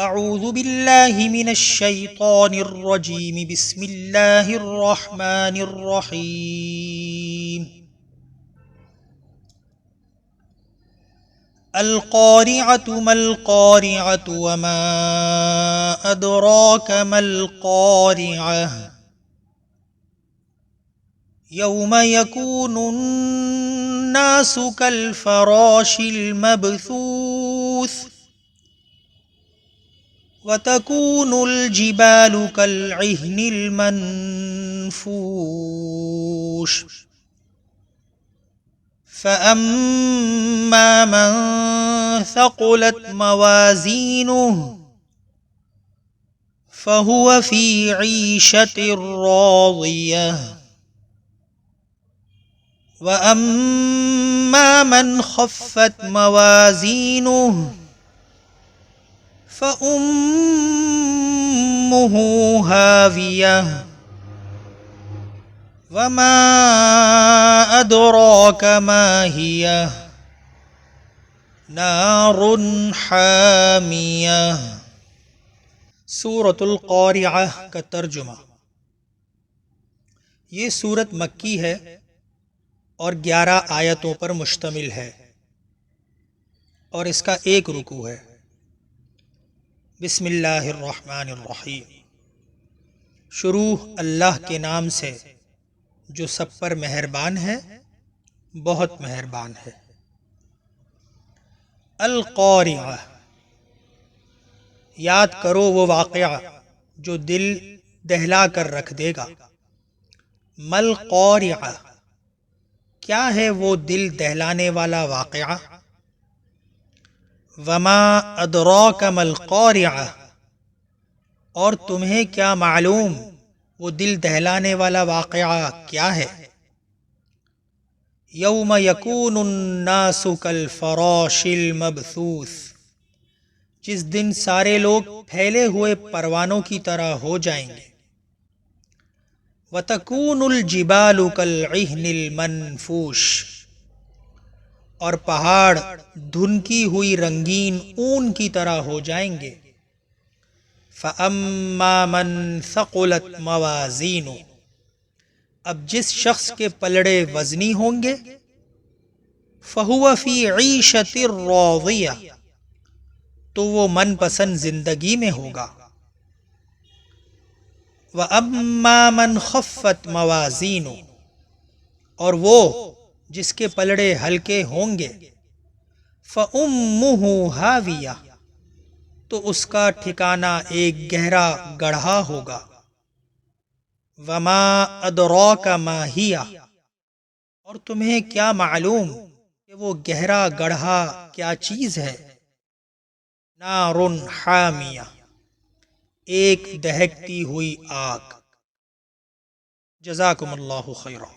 اعوذ باللہ من الشیطان الرجیم بسم اللہ الرحمن الرحیم القارعة ما القارعة وما أدراك ما القارعة يوم يكون الناس كالفراش المبثوث وتكون الجبال كالعهن المنفوش فأما من ثقلت موازينه فهو في عيشة راضية وأما من خفت موازينه فأمه هاوية وما أدراك ما هي نار حامية۔ سورۃ القارعہ کا ترجمہ۔ یہ سورت مکی ہے اور 11 آیتوں پر مشتمل ہے اور اس کا ایک رکوع ہے۔ بسم اللہ الرحمن الرحیم۔ شروع اللہ کے نام سے جو سب پر مہربان ہے، بہت مہربان ہے۔ القارعہ، یاد کرو وہ واقعہ جو دل دہلا کر رکھ دے گا۔ ما القارعہ، کیا ہے وہ دل دہلانے والا واقعہ؟ وما ادراک ما القارعہ، اور تمہیں کیا معلوم وہ دل دہلانے والا واقعہ کیا ہے؟ یوم یکون الناس کالفراش المبثوث، جس دن سارے لوگ پھیلے ہوئے پروانوں کی طرح ہو جائیں گے۔ وتکون الجبال کالعہن المنفوش، اور پہاڑ دھنکی ہوئی رنگین اون کی طرح ہو جائیں گے۔ فَأَمَّا مَنْ ثَقُلَتْ مَوَازِينُهُ، اب جس شخص کے پلڑے وزنی ہوں گے، فَهُوَ فِي عِيشَةٍ رَاضِيَةٍ، تو وہ من پسند زندگی میں ہوگا۔ وَأَمَّا مَنْ خَفَّتْ مَوَازِينُهُ، اور وہ جس کے پلڑے ہلکے ہوں گے، فَأُمُّهُ هَاوِيَةٌ، تو اس کا ٹھکانہ ایک گہرا گڑھا ہوگا۔ وَمَا أَدْرَاكَ مَا هِيَ، اور تمہیں کیا معلوم کہ وہ گہرا گڑھا کیا چیز ہے؟ نار حامیہ، ایک دہکتی ہوئی آگ۔ جزاکم اللہ خیرا۔